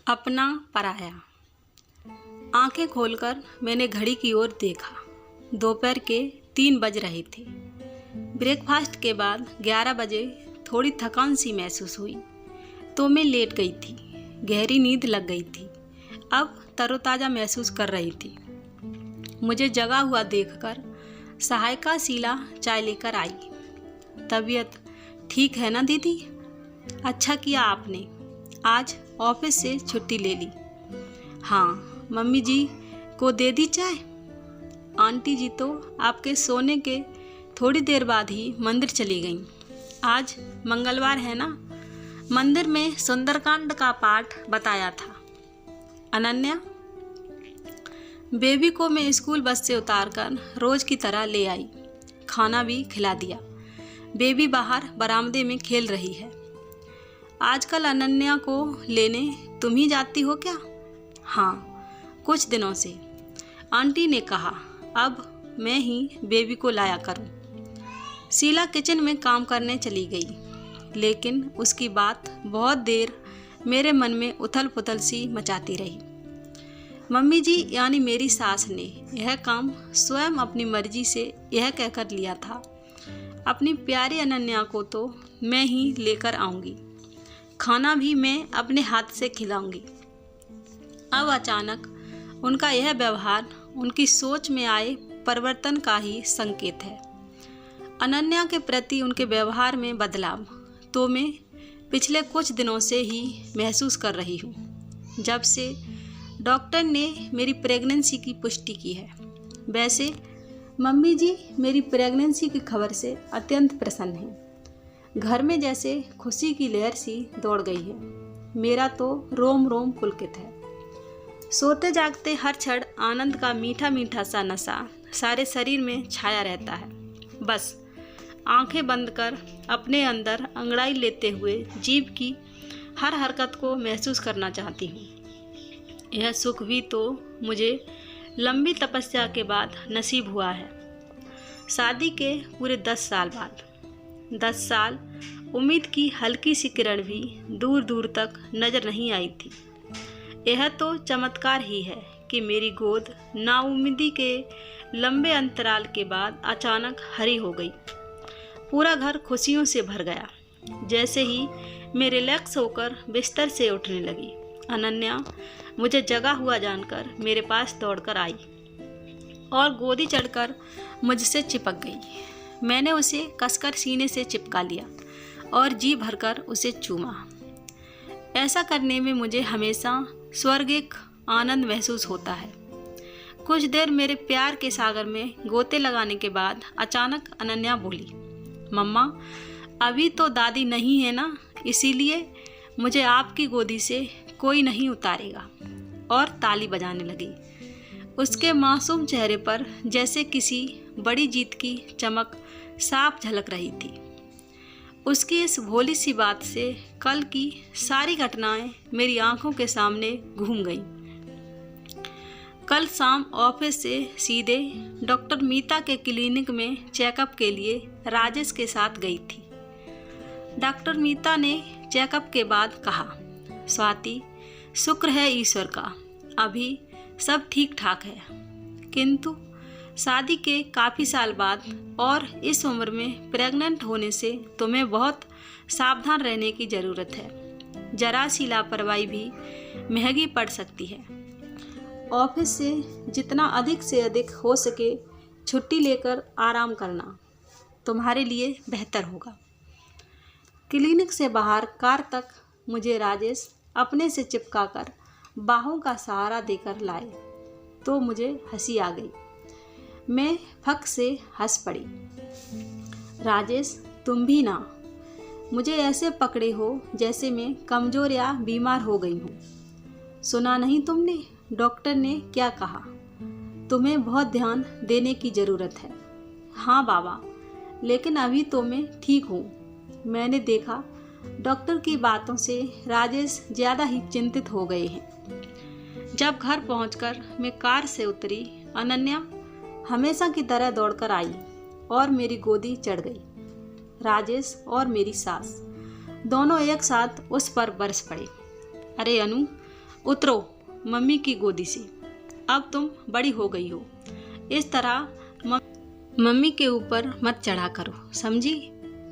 अपना पराया। आंखें खोलकर मैंने घड़ी की ओर देखा। दोपहर के 3 बज रहे थे। ब्रेकफास्ट के बाद 11 बजे थोड़ी थकान सी महसूस हुई तो मैं लेट गई थी। गहरी नींद लग गई थी। अब तरोताज़ा महसूस कर रही थी। मुझे जगा हुआ देखकर सहायिका शीला चाय लेकर आई। तबीयत ठीक है ना दीदी? अच्छा किया आपने, आज ऑफिस से छुट्टी ले ली। हाँ, मम्मी जी को दे दी चाय? आंटी जी तो आपके सोने के थोड़ी देर बाद ही मंदिर चली गईं। आज मंगलवार है ना, मंदिर में सुंदरकांड का पाठ बताया था। अनन्या, बेबी को मैं स्कूल बस से उतारकर रोज की तरह ले आई। खाना भी खिला दिया। बेबी बाहर बरामदे में खेल रही है। आजकल अनन्या को लेने तुम ही जाती हो क्या? हाँ, कुछ दिनों से। आंटी ने कहा अब मैं ही बेबी को लाया करूं। शीला किचन में काम करने चली गई, लेकिन उसकी बात बहुत देर मेरे मन में उथल पुथल सी मचाती रही। मम्मी जी यानी मेरी सास ने यह काम स्वयं अपनी मर्जी से यह कहकर लिया था, अपनी प्यारी अनन्या को तो मैं ही लेकर आऊँगी, खाना भी मैं अपने हाथ से खिलाऊंगी। अब अचानक उनका यह व्यवहार उनकी सोच में आए परिवर्तन का ही संकेत है। अनन्या के प्रति उनके व्यवहार में बदलाव तो मैं पिछले कुछ दिनों से ही महसूस कर रही हूँ, जब से डॉक्टर ने मेरी प्रेगनेंसी की पुष्टि की है। वैसे मम्मी जी मेरी प्रेगनेंसी की खबर से अत्यंत प्रसन्न हैं। घर में जैसे खुशी की लहर सी दौड़ गई है। मेरा तो रोम रोम पुलकित है। सोते जागते हर क्षण आनंद का मीठा मीठा सा नशा सारे शरीर में छाया रहता है। बस आंखें बंद कर अपने अंदर अंगड़ाई लेते हुए जीभ की हर हरकत को महसूस करना चाहती हूँ। यह सुख भी तो मुझे लंबी तपस्या के बाद नसीब हुआ है। शादी के पूरे 10 साल बाद। 10 साल उम्मीद की हल्की सी किरण भी दूर दूर तक नजर नहीं आई थी। यह तो चमत्कार ही है कि मेरी गोद नाउम्मीदी के लंबे अंतराल के बाद अचानक हरी हो गई। पूरा घर खुशियों से भर गया। जैसे ही मैं रिलैक्स होकर बिस्तर से उठने लगी, अनन्या मुझे जगा हुआ जानकर मेरे पास दौड़कर आई और गोदी चढ़कर मुझसे चिपक गई। मैंने उसे कसकर सीने से चिपका लिया और जी भरकर उसे चूमा। ऐसा करने में मुझे हमेशा स्वर्गिक आनंद महसूस होता है। कुछ देर मेरे प्यार के सागर में गोते लगाने के बाद अचानक अनन्या बोली, मम्मा अभी तो दादी नहीं है ना, इसीलिए मुझे आपकी गोदी से कोई नहीं उतारेगा। और ताली बजाने लगी। उसके मासूम चेहरे पर जैसे किसी बड़ी जीत की चमक साफ झलक रही थी। उसकी इस भोली सी बात से कल की सारी घटनाएं मेरी आंखों के सामने घूम गईं। कल शाम ऑफिस से सीधे डॉक्टर मीता के क्लिनिक में चेकअप के लिए राजेश के साथ गई थी। डॉक्टर मीता ने चेकअप के बाद कहा, स्वाति, शुक्र है ईश्वर का, अभी सब ठीक ठाक है, किंतु शादी के काफ़ी साल बाद और इस उम्र में प्रेग्नेंट होने से तुम्हें बहुत सावधान रहने की ज़रूरत है। जरा सी लापरवाही भी महंगी पड़ सकती है। ऑफिस से जितना अधिक से अधिक हो सके छुट्टी लेकर आराम करना तुम्हारे लिए बेहतर होगा। क्लिनिक से बाहर कार तक मुझे राजेश अपने से चिपकाकर बाहों का सहारा देकर लाए तो मुझे हंसी आ गई। मैं फक से हंस पड़ी। राजेश, तुम भी ना मुझे ऐसे पकड़े हो जैसे मैं कमज़ोर या बीमार हो गई हूँ। सुना नहीं तुमने डॉक्टर ने क्या कहा? तुम्हें बहुत ध्यान देने की ज़रूरत है। हाँ बाबा, लेकिन अभी तो मैं ठीक हूँ। मैंने देखा डॉक्टर की बातों से राजेश ज़्यादा ही चिंतित हो गए हैं। जब घर पहुंचकर मैं कार से उतरी, अनन्या हमेशा की तरह दौड़कर आई और मेरी गोदी चढ़ गई। राजेश और मेरी सास दोनों एक साथ उस पर बरस पड़े। अरे अनु, उतरो मम्मी की गोदी से, अब तुम बड़ी हो गई हो। इस तरह मम्मी के ऊपर मत चढ़ा करो, समझी।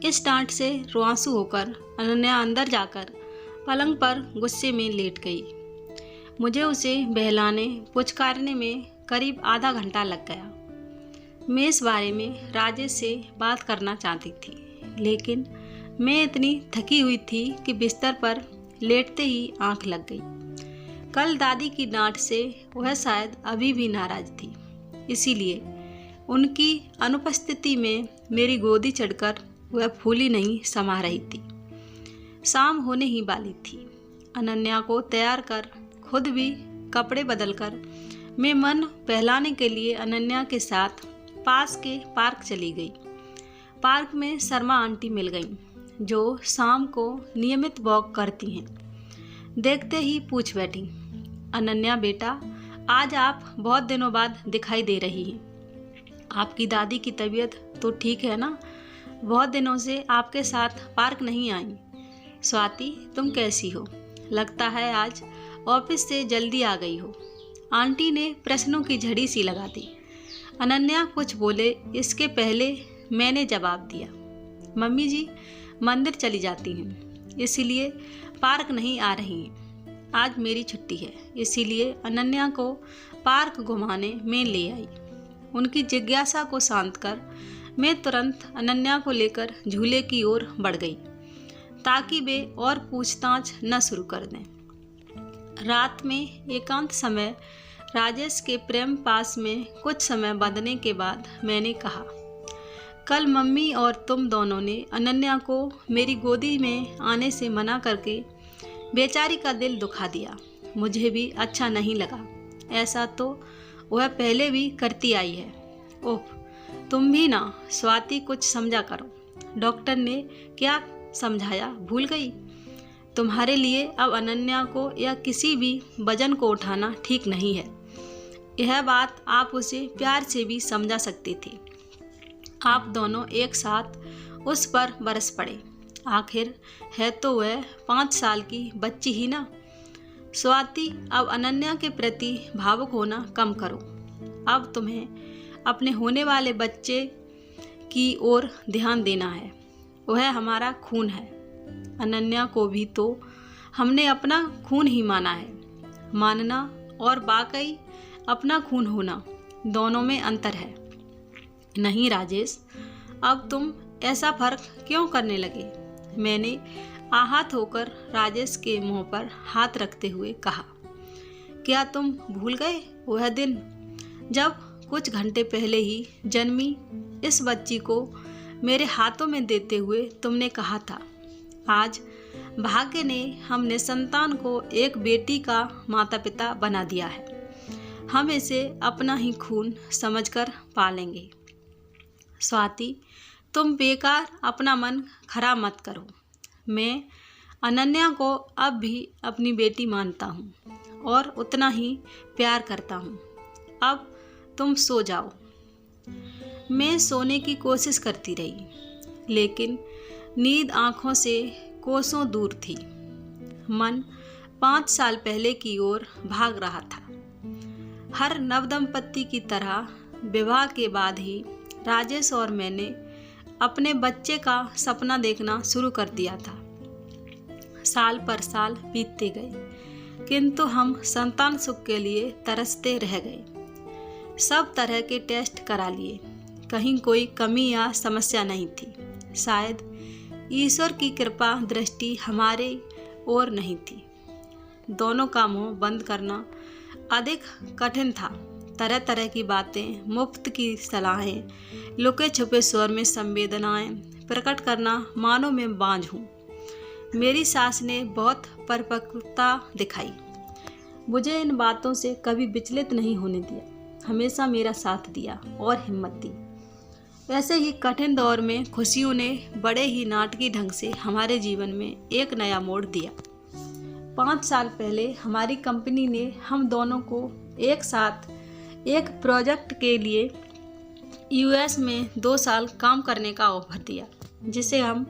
इस डांट से रुआंसू होकर अनन्या अंदर जाकर पलंग पर गुस्से में लेट गई। मुझे उसे बहलाने पुचकारने में करीब आधा घंटा लग गया। मैं इस बारे में राजेश से बात करना चाहती थी, लेकिन मैं इतनी थकी हुई थी कि बिस्तर पर लेटते ही आंख लग गई। कल दादी की डांट से वह शायद अभी भी नाराज थी, इसीलिए उनकी अनुपस्थिति में मेरी गोदी चढ़कर वह फूली नहीं समा रही थी। शाम होने ही वाली थी। अनन्या को तैयार कर खुद भी कपड़े बदलकर मैं मन बहलाने के लिए अनन्या के साथ पास के पार्क चली गई। पार्क में शर्मा आंटी मिल गईं, जो शाम को नियमित वॉक करती हैं। देखते ही पूछ बैठी, अनन्या बेटा, आज आप बहुत दिनों बाद दिखाई दे रही हैं। आपकी दादी की तबीयत तो ठीक है ना? बहुत दिनों से आपके साथ पार्क नहीं आई। स्वाति, तुम कैसी हो? लगता है आज ऑफिस से जल्दी आ गई हो। आंटी ने प्रश्नों की झड़ी सी लगा दी। अनन्या कुछ बोले इसके पहले मैंने जवाब दिया, मम्मी जी मंदिर चली जाती हैं, इसीलिए पार्क नहीं आ रही हैं। आज मेरी छुट्टी है, इसीलिए अनन्या को पार्क घुमाने मैं ले आई। उनकी जिज्ञासा को शांत कर मैं तुरंत अनन्या को लेकर झूले की ओर बढ़ गई, ताकि वे और पूछताछ न शुरू कर दें। रात में एकांत समय राजेश के प्रेम पास में कुछ समय बंधने के बाद मैंने कहा, कल मम्मी और तुम दोनों ने अनन्या को मेरी गोदी में आने से मना करके बेचारी का दिल दुखा दिया। मुझे भी अच्छा नहीं लगा। ऐसा तो वह पहले भी करती आई है। ओह, तुम भी ना स्वाति, कुछ समझा करो। डॉक्टर ने क्या समझाया भूल गई? तुम्हारे लिए अब अनन्या को या किसी भी वजन को उठाना ठीक नहीं है। यह बात आप उसे प्यार से भी समझा सकती थी। आप दोनों एक साथ उस पर बरस पड़े। आखिर है तो वह 5 साल की बच्ची ही ना। स्वाति, अब अनन्या के प्रति भावुक होना कम करो। अब तुम्हें अपने होने वाले बच्चे की ओर ध्यान देना है। वह हमारा खून है। अनन्या को भी तो हमने अपना खून ही माना है। मानना और वाकई अपना खून होना, दोनों में अंतर है। नहीं राजेश, अब तुम ऐसा फर्क क्यों करने लगे? मैंने आहत होकर राजेश के मुंह पर हाथ रखते हुए कहा, क्या तुम भूल गए वह दिन जब कुछ घंटे पहले ही जन्मी इस बच्ची को मेरे हाथों में देते हुए तुमने कहा था, आज भाग्य ने हम निसंतान को एक बेटी का माता पिता बना दिया है। हम इसे अपना ही खून समझकर पालेंगे। स्वाति, तुम बेकार अपना मन खराब मत करो। मैं अनन्या को अब भी अपनी बेटी मानता हूँ और उतना ही प्यार करता हूँ। अब तुम सो जाओ। मैं सोने की कोशिश करती रही, लेकिन नींद आँखों से कोसों दूर थी। मन 5 साल पहले की ओर भाग रहा था। हर नवदंपति की तरह विवाह के बाद ही राजेश और मैंने अपने बच्चे का सपना देखना शुरू कर दिया था। साल पर साल बीतते गए, किंतु हम संतान सुख के लिए तरसते रह गए। सब तरह के टेस्ट करा लिए, कहीं कोई कमी या समस्या नहीं थी। शायद ईश्वर की कृपा दृष्टि हमारे ओर नहीं थी। दोनों का मुंह बंद करना अधिक कठिन था। तरह तरह की बातें, मुफ्त की सलाहें, लुके छुपे स्वर में संवेदनाएं प्रकट करना मानो मैं बांझ हूँ। मेरी सास ने बहुत परिपक्वता दिखाई, मुझे इन बातों से कभी विचलित नहीं होने दिया, हमेशा मेरा साथ दिया और हिम्मत दी। ऐसे ही कठिन दौर में खुशियों ने बड़े ही नाटकीय ढंग से हमारे जीवन में एक नया मोड़ दिया। 5 साल पहले हमारी कंपनी ने हम दोनों को एक साथ एक प्रोजेक्ट के लिए यूएस में 2 साल काम करने का ऑफर दिया, जिसे हम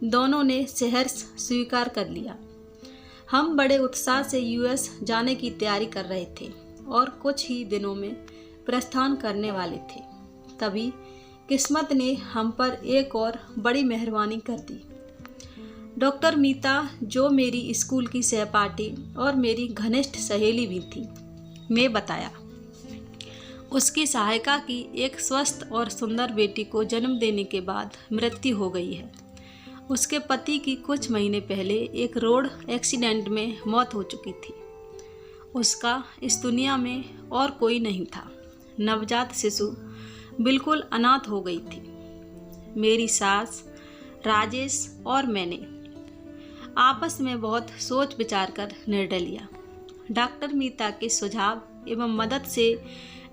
दोनों ने सहर्ष स्वीकार कर लिया। हम बड़े उत्साह से यूएस जाने की तैयारी कर रहे थे और कुछ ही दिनों में प्रस्थान करने वाले थे। तभी किस्मत ने हम पर एक और बड़ी मेहरबानी कर दी। डॉक्टर मीता, जो मेरी स्कूल की सहपाठी और मेरी घनिष्ठ सहेली भी थी, मैं बताया, उसकी सहायिका की एक स्वस्थ और सुंदर बेटी को जन्म देने के बाद मृत्यु हो गई है। उसके पति की कुछ महीने पहले एक रोड एक्सीडेंट में मौत हो चुकी थी। उसका इस दुनिया में और कोई नहीं था। नवजात शिशु बिल्कुल अनाथ हो गई थी। मेरी सास, राजेश और मैंने आपस में बहुत सोच विचार कर निर्णय लिया। डॉक्टर मीता के सुझाव एवं मदद से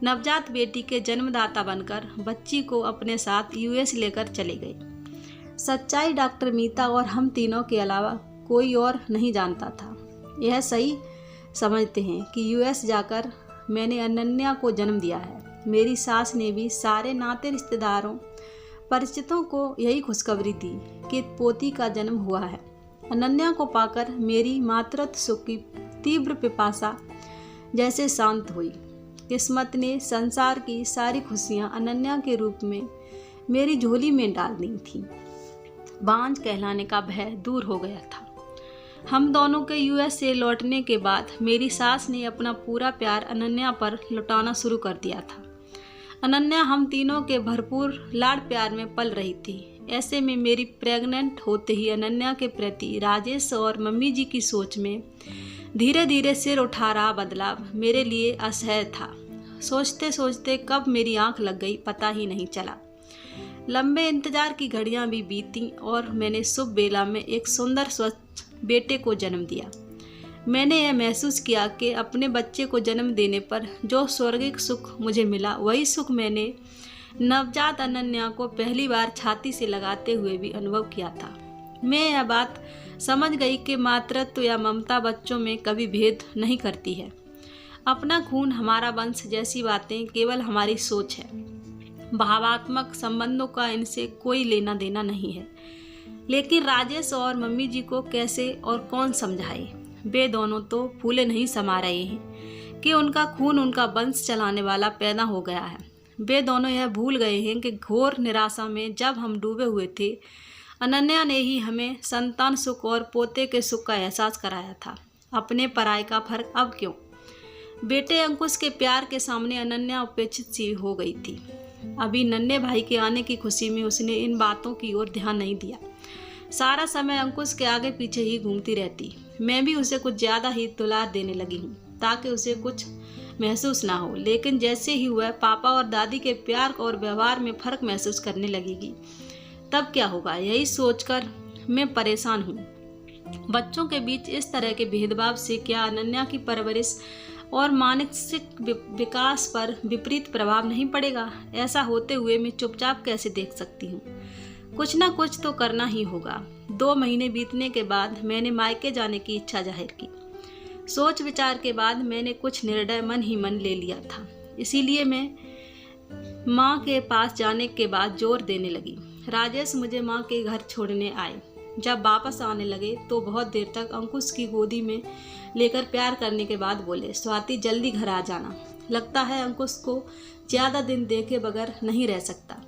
नवजात बेटी के जन्मदाता बनकर बच्ची को अपने साथ यूएस लेकर चले गए। सच्चाई डॉक्टर मीता और हम तीनों के अलावा कोई और नहीं जानता था। यह सही समझते हैं कि यूएस जाकर मैंने अनन्या को जन्म दिया है। मेरी सास ने भी सारे नाते रिश्तेदारों परिचितों को यही खुशखबरी दी कि पोती का जन्म हुआ है। अनन्या को पाकर मेरी मातृत्व सुख की तीव्र पिपासा जैसे शांत हुई। किस्मत ने संसार की सारी खुशियां अनन्या के रूप में मेरी झोली में डाल दी थी। बांझ कहलाने का भय दूर हो गया था। हम दोनों के यूएस से लौटने के बाद मेरी सास ने अपना पूरा प्यार अनन्या पर लुटाना शुरू कर दिया था। अनन्या हम तीनों के भरपूर लाड़ प्यार में पल रही थी। ऐसे में मेरी प्रेग्नेंट होते ही अनन्या के प्रति राजेश और मम्मी जी की सोच में धीरे धीरे सिर उठा रहा बदलाव मेरे लिए असह्य था। सोचते सोचते कब मेरी आंख लग गई पता ही नहीं चला। लंबे इंतजार की घड़ियां भी बीती और मैंने शुभ बेला में एक सुंदर स्वच्छ बेटे को जन्म दिया। मैंने यह महसूस किया कि अपने बच्चे को जन्म देने पर जो स्वर्गिक सुख मुझे मिला, वही सुख मैंने नवजात अनन्या को पहली बार छाती से लगाते हुए भी अनुभव किया था। मैं यह बात समझ गई कि मातृत्व या ममता बच्चों में कभी भेद नहीं करती है। अपना खून, हमारा वंश जैसी बातें केवल हमारी सोच है। भावात्मक संबंधों का इनसे कोई लेना देना नहीं है। लेकिन राजेश और मम्मी जी को कैसे और कौन समझाए? वे दोनों तो फूले नहीं समा रहे हैं कि उनका खून उनका वंश चलाने वाला पैदा हो गया है। वे दोनों यह भूल गए हैं कि घोर निराशा में जब हम डूबे हुए थे, अनन्या ने ही हमें संतान सुख और पोते के सुख का एहसास कराया था। अपने पराये का फर्क अब क्यों? बेटे अंकुश के प्यार के सामने अनन्या उपेक्षित सी हो गई थी। अभी नन्हे भाई के आने की खुशी में उसने इन बातों की ओर ध्यान नहीं दिया। सारा समय अंकुश के आगे पीछे ही घूमती रहती। मैं भी उसे कुछ ज़्यादा ही दुलार देने लगी हूँ ताकि उसे कुछ महसूस ना हो। लेकिन जैसे ही वह पापा और दादी के प्यार और व्यवहार में फ़र्क महसूस करने लगेगी, तब क्या होगा, यही सोचकर मैं परेशान हूँ। बच्चों के बीच इस तरह के भेदभाव से क्या अनन्या की परवरिश और मानसिक विकास पर विपरीत प्रभाव नहीं पड़ेगा? ऐसा होते हुए मैं चुपचाप कैसे देख सकती हूँ? कुछ ना कुछ तो करना ही होगा। 2 महीने बीतने के बाद मैंने मायके जाने की इच्छा जाहिर की। सोच विचार के बाद मैंने कुछ निर्णय मन ही मन ले लिया था। इसीलिए मैं माँ के पास जाने के बाद जोर देने लगी। राजेश मुझे माँ के घर छोड़ने आए। जब वापस आने लगे तो बहुत देर तक अंकुश की गोदी में लेकर प्यार करने के बाद बोले, स्वाति जल्दी घर आ जाना। लगता है अंकुश को ज़्यादा दिन देखे बगैर नहीं रह सकता।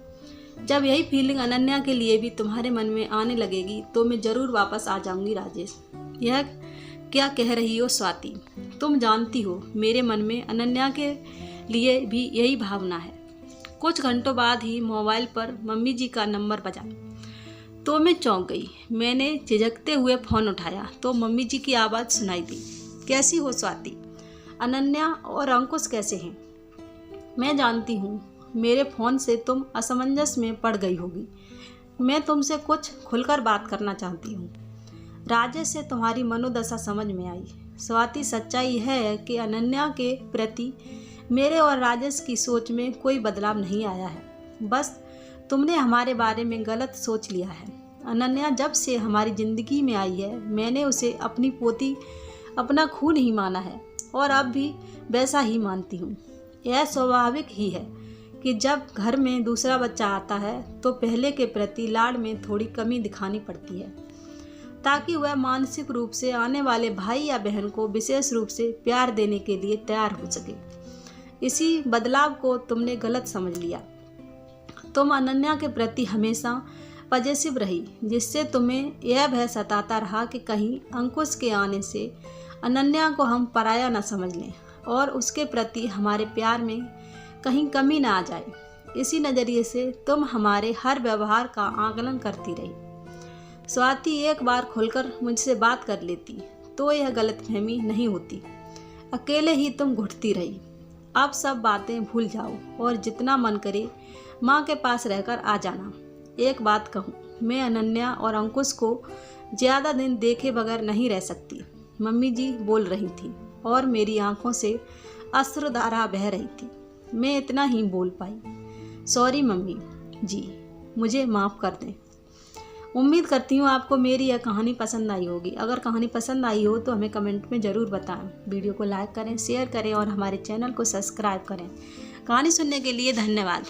जब यही फीलिंग अनन्या के लिए भी तुम्हारे मन में आने लगेगी तो मैं ज़रूर वापस आ जाऊंगी। राजेश, यह क्या कह रही हो स्वाति? तुम जानती हो मेरे मन में अनन्या के लिए भी यही भावना है। कुछ घंटों बाद ही मोबाइल पर मम्मी जी का नंबर बजा तो मैं चौंक गई। मैंने झिझकते हुए फ़ोन उठाया तो मम्मी जी की आवाज़ सुनाई दी। कैसी हो स्वाति? अनन्या और अंकुश कैसे हैं? मैं जानती हूँ मेरे फ़ोन से तुम असमंजस में पड़ गई होगी। मैं तुमसे कुछ खुलकर बात करना चाहती हूँ। राजेश से तुम्हारी मनोदशा समझ में आई। स्वाति, सच्चाई यह है कि अनन्या के प्रति मेरे और राजेश की सोच में कोई बदलाव नहीं आया है। बस तुमने हमारे बारे में गलत सोच लिया है। अनन्या जब से हमारी ज़िंदगी में आई है, मैंने उसे अपनी पोती, अपना खून ही माना है और अब भी वैसा ही मानती हूँ। यह स्वाभाविक ही है कि जब घर में दूसरा बच्चा आता है तो पहले के प्रति लाड़ में थोड़ी कमी दिखानी पड़ती है। ताकि वह मानसिक रूप से आने वाले भाई या बहन को विशेष रूप से प्यार देने के लिए तैयार हो सके। इसी बदलाव को तुमने गलत समझ लिया। तुम अनन्या के प्रति हमेशा पॉजिटिव रही, जिससे तुम्हें यह भय सताता रहा कि कहीं अंकुश के आने से अनन्या को हम पराया न समझ लें और उसके प्रति हमारे प्यार में कहीं कमी ना आ जाए। इसी नज़रिए से तुम हमारे हर व्यवहार का आकलन करती रही। स्वाति एक बार खुलकर मुझसे बात कर लेती तो यह गलतफहमी नहीं होती। अकेले ही तुम घुटती रही। अब सब बातें भूल जाओ और जितना मन करे माँ के पास रहकर आ जाना। एक बात कहूँ, मैं अनन्या और अंकुश को ज़्यादा दिन देखे बगैर नहीं रह सकती। मम्मी जी बोल रही थी और मेरी आंखों से अश्रुधारा बह रही थी। मैं इतना ही बोल पाई, सॉरी मम्मी जी, मुझे माफ़ कर दें। उम्मीद करती हूँ आपको मेरी यह कहानी पसंद आई होगी। अगर कहानी पसंद आई हो तो हमें कमेंट में ज़रूर बताएं। वीडियो को लाइक करें, शेयर करें और हमारे चैनल को सब्सक्राइब करें। कहानी सुनने के लिए धन्यवाद।